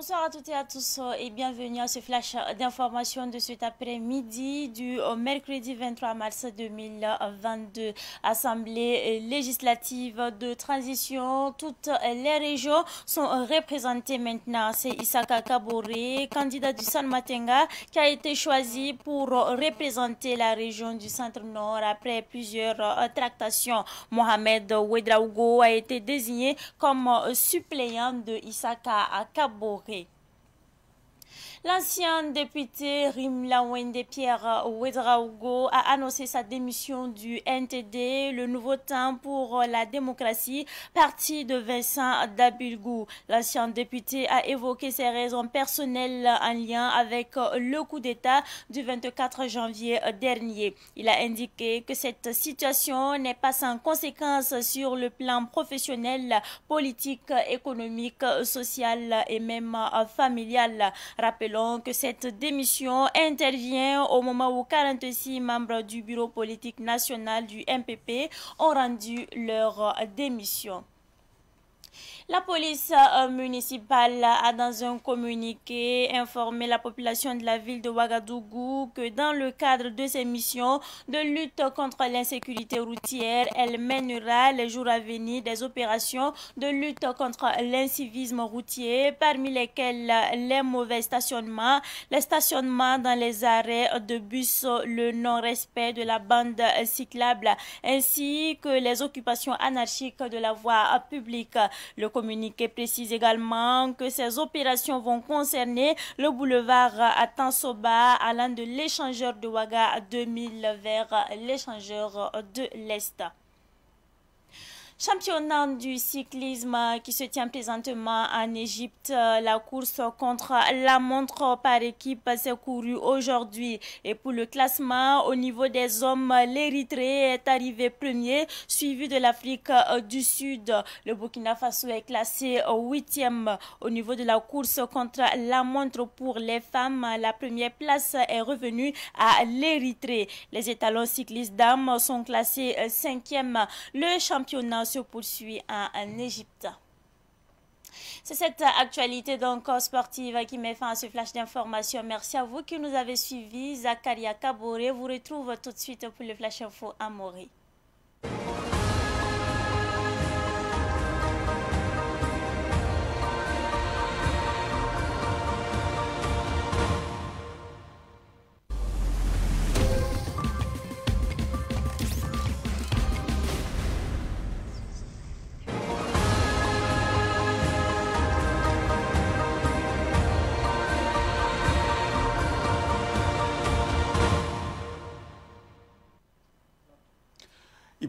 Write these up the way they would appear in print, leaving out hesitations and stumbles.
Bonsoir à toutes et à tous et bienvenue à ce flash d'information de cet après-midi du mercredi 23 mars 2022. Assemblée législative de transition, toutes les régions sont représentées maintenant. C'est Isaka Kaboré, candidat du San Matenga, qui a été choisi pour représenter la région du Centre-Nord après plusieurs tractations. Mohamed Ouedraogo a été désigné comme suppléant de Isaka Kaboré. L'ancien député Rimla Wende Pierre Ouedraogo a annoncé sa démission du NTD, le Nouveau Temps pour la démocratie, parti de Vincent Dabilgou. L'ancien député a évoqué ses raisons personnelles en lien avec le coup d'État du 24 janvier dernier. Il a indiqué que cette situation n'est pas sans conséquences sur le plan professionnel, politique, économique, social et même familial. Rappelons que cette démission intervient au moment où 46 membres du bureau politique national du MPP ont rendu leur démission. La police municipale a dans un communiqué informé la population de la ville de Ouagadougou que dans le cadre de ses missions de lutte contre l'insécurité routière, elle mènera les jours à venir des opérations de lutte contre l'incivisme routier, parmi lesquelles les mauvais stationnements, les stationnements dans les arrêts de bus, le non-respect de la bande cyclable, ainsi que les occupations anarchiques de la voie publique. Le communiqué précise également que ces opérations vont concerner le boulevard Atansoba allant de l'échangeur de Ouaga 2000 vers l'échangeur de l'Est. Championnat du cyclisme qui se tient présentement en Égypte, la course contre la montre par équipe s'est courue aujourd'hui. Et pour le classement, au niveau des hommes, l'Érythrée est arrivé premier, suivi de l'Afrique du Sud. Le Burkina Faso est classé 8e. Au niveau de la course contre la montre pour les femmes, la première place est revenue à l'Érythrée. Les étalons cyclistes dames sont classés 5e. Le championnat se poursuit en Égypte. C'est cette actualité donc sportive qui met fin à ce flash d'information. Merci à vous qui nous avez suivis. Zakaria Kaboré vous retrouve tout de suite pour le flash info à Mori.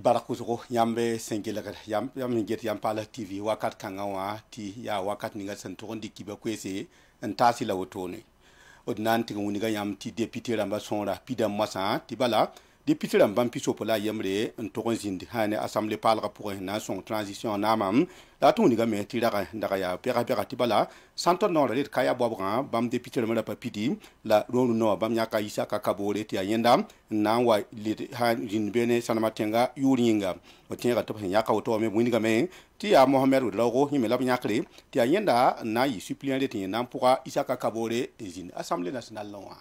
Barakuzo yambe sengelaga yam nget yam pala TV wakat kangawa ti ya wakat ninga santoron dikiba kwese ntasi la wotone odnan tinga uniga yam ti député ramba sonra pidam masa ti bala député ramba piso pola yamre ntoron zindi hane assemblée parlera pour une nation transition namam la to uniga me ti daga ndaga ya pera ti bala santo no re kaya bobra bam député ramba pa pidi la ronu no bam nyaka Isaka Kaboré ti ayenda na wa le ha jin bene sanamatenga yuringa otenga to nyaka oto me buniga me ti ya Mohamed Ouedraogo hime la nyakre ti ayenda na yi suppléant de ti na pour Isaka Kaboré jin assemblée nationale lawa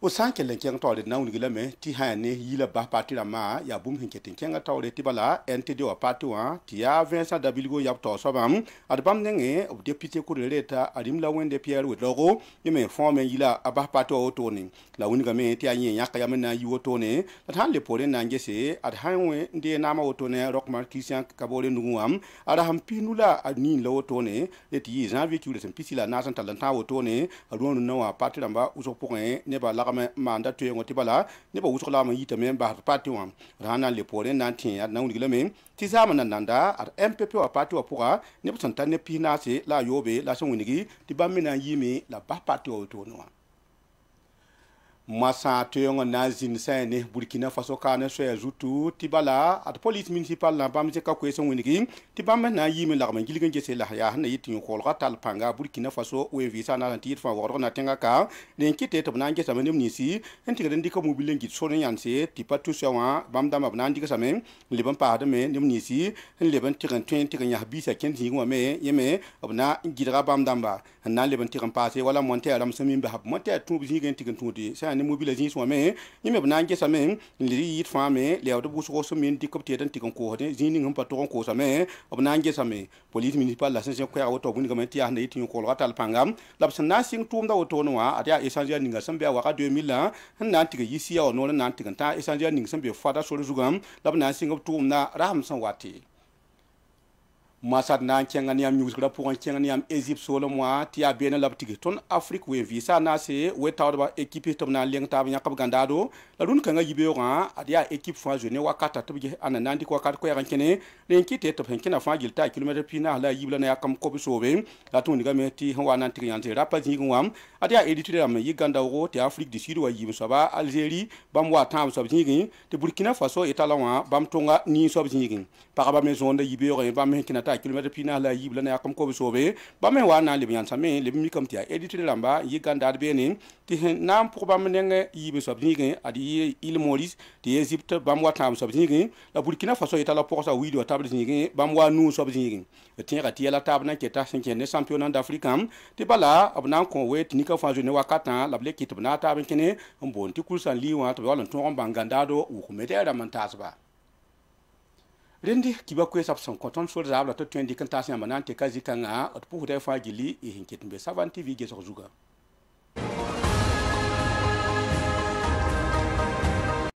o sanke le keng tawle na unigila me ti hane yila ba parti la ma ya bum hinkete kenga tawle ti bala NTD wa parti wa ti ya Vincent Dabilgou yap to sobam adbam nenge o député ko leta Rimla Wende Pierre Ouedraogo yeme forme yila aba parti o toni la uniga me ti anye yaka yamena yi wotone tan le pore na ngese ad hanwe ndi na ma wotone Rockman Christian Kaboré nuwam ada hampinula ani la wotone le ti janvier ki le pisila na san talanta wotone adwonu na wa parti lamba uso point ne ba la mandat to ngoti bala ne ba usukla ma yita men ba parti wam rana le pore na tin na unigila me ti zama na nanda at MPP wa parti wa puga ne bu santa ne pinase la yobe la son unigi ti ba mina yimi la ba parti wa to no masa toyonga na zin sene Burkina Faso kana so ya zutu tibala at police municipal la bam ka ko so winigi tibam na yimi la man gilgen gese la ya na yitin ko la tal panga Burkina Faso we visa na tir fa wor na tenga ka len kite to na ngesa manem ni si enti ga ndika mo bilen git so nyanse tipa tu so wa bam dama na ndika samen le bam pa de me nem ni si le ban tiran 20 ga nya bisa ken zi ngwa me yeme abna ngidra bam damba na le ban tiran passé wala monter alam samin be hab monter tu bi gen tigan tudi sa ni mobile zin so me yime bna nge sa me li yit fa me le awdo buso so min di kopte tan tikan ko de zin ngam pa to ko sa me bna nge sa me police municipal la sense ko ya woto buni ga ti ya na yitin ko ratal pangam lab san na sing tum da woto no wa atia essentiel ninga sambe wa ka 2000 la na tiga yisi ya no na tigan ta essentiel ninga sambe fada so zugam lab na sing tum na ram san wati masat na kenga niam news gra pour kenga niam Egypte solo moi ti a bien la petite ton Afrique we visa na se we tawba équipe to na leng tab nyakab gandado la dun kanga yibe ran adia équipe fa jeune wakata to bi anana ndi ko kat ko yaran kene len kite to pen kena fa gilta kilomètre pina la yibla na yakam ko bi sobe la tun diga meti wa nan triante rapa jingu wam adia édité am yiganda ro ti Afrique du Sud wa yibe soba Algérie bam wa tam so jingi te Burkina Faso etalawa bam tonga ni so jingi paraba maison de yibe ro bam kena kilomètre pina la yibla na yakam ko bi sobe bam wa nan le bian same le mi kam ti édité lamba yiganda de benin ti nam pour bam nenge yibe so jingi adi il Maurice ti Egypte bam wa tam so jingi la Burkina Faso etala pour sa wido table jingi bam wa nu so jingi tiens ti la table na keta 5e championnat d'Afrique ti bala abna ko we ti ka fa jeune wakata la ble kit bna table kene mbon ti kursan liwa to wala to bangandado u ko metera mantasba rendi kiba ko sap son konton sur zabla to 20 kan tasia manante kazi kanga at pour de fa gili e hinkit be savan TV ge so juga